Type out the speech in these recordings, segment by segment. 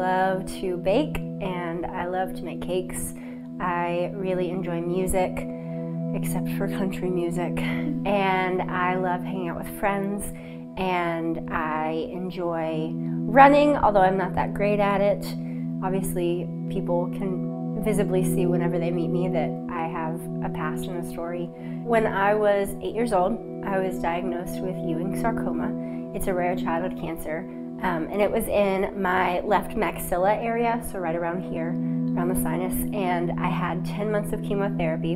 love to bake and I love to make cakes. I really enjoy music, except for country music. And I love hanging out with friends, and I enjoy running, although I'm not that great at it. Obviously, people can visibly see whenever they meet me that I have a past and a story. When I was 8 years old, I was diagnosed with Ewing sarcoma. It's a rare childhood cancer, and it was in my left maxilla area, so right around here, around the sinus, and I had 10 months of chemotherapy,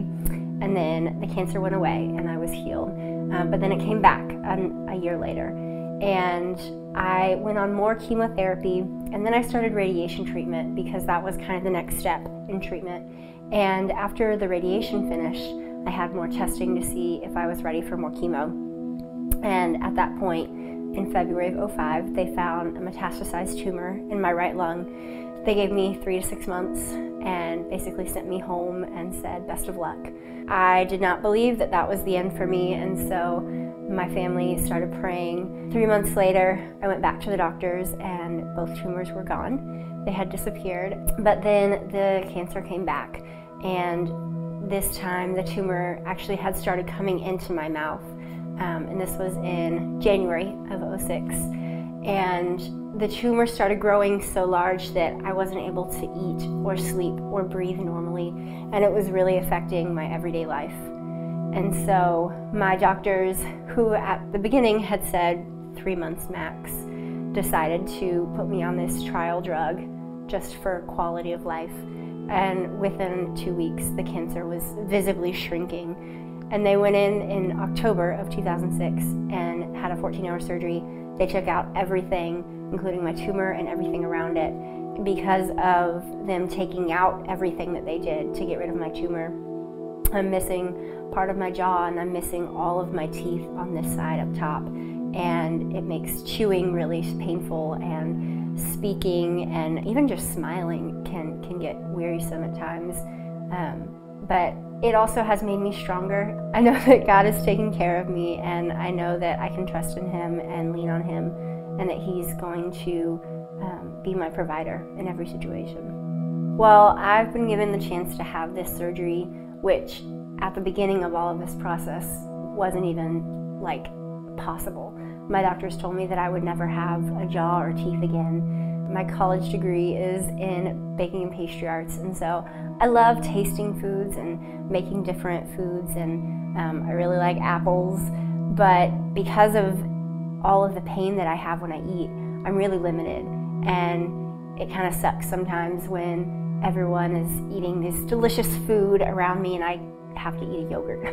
and then the cancer went away and I was healed. But then it came back a year later, and I went on more chemotherapy, and then I started radiation treatment because that was kind of the next step in treatment. And after the radiation finished, I had more testing to see if I was ready for more chemo. And at that point, in February of 2005, they found a metastasized tumor in my right lung. They gave me 3 to 6 months and basically sent me home and said, best of luck. I did not believe that that was the end for me, and so my family started praying. 3 months later, I went back to the doctors and both tumors were gone. They had disappeared, but then the cancer came back, and this time the tumor actually had started coming into my mouth. And this was in January of 2006. And the tumor started growing so large that I wasn't able to eat or sleep or breathe normally, and it was really affecting my everyday life. And so my doctors, who at the beginning had said 3 months max, decided to put me on this trial drug just for quality of life. And within 2 weeks, the cancer was visibly shrinking. And they went in October of 2006 and had a 14-hour surgery. They took out everything, including my tumor and everything around it. Because of them taking out everything that they did to get rid of my tumor, I'm missing part of my jaw, and I'm missing all of my teeth on this side up top. And it makes chewing really painful, and speaking and even just smiling can get wearisome at times. But it also has made me stronger. I know that God is taking care of me, and I know that I can trust in Him and lean on Him, and that He's going to be my provider in every situation. Well, I've been given the chance to have this surgery, which at the beginning of all of this process wasn't even possible. My doctors told me that I would never have a jaw or teeth again. My college degree is in baking and pastry arts, and so I love tasting foods and making different foods, and I really like apples, but because of all of the pain that I have when I eat, I'm really limited, and it kind of sucks sometimes when everyone is eating this delicious food around me and I have to eat a yogurt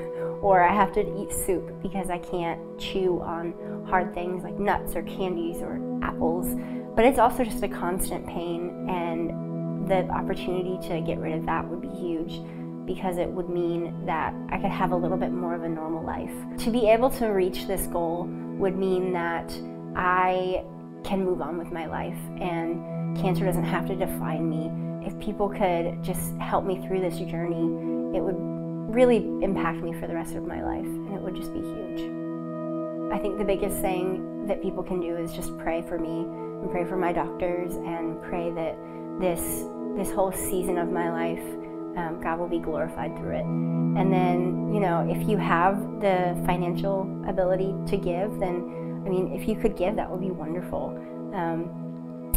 or I have to eat soup because I can't chew on hard things like nuts or candies or apples. But it's also just a constant pain, and the opportunity to get rid of that would be huge because it would mean that I could have a little bit more of a normal life. To be able to reach this goal would mean that I can move on with my life, and cancer doesn't have to define me. If people could just help me through this journey, it would really impact me for the rest of my life, and it would just be huge. I think the biggest thing that people can do is just pray for me and pray for my doctors and pray that this whole season of my life, God will be glorified through it. And then, if you have the financial ability to give, then, if you could give, that would be wonderful.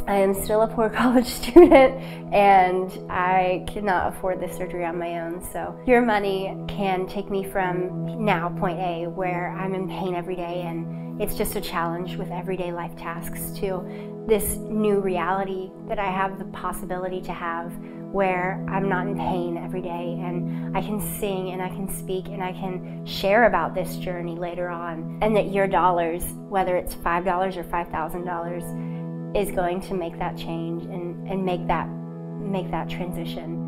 I am still a poor college student, and I cannot afford this surgery on my own, so your money can take me from now, point A, where I'm in pain every day and it's just a challenge with everyday life tasks, to this new reality that I have the possibility to have, where I'm not in pain every day, and I can sing and I can speak and I can share about this journey later on, and that your dollars, whether it's $5 or $5,000, is going to make that change and make that transition.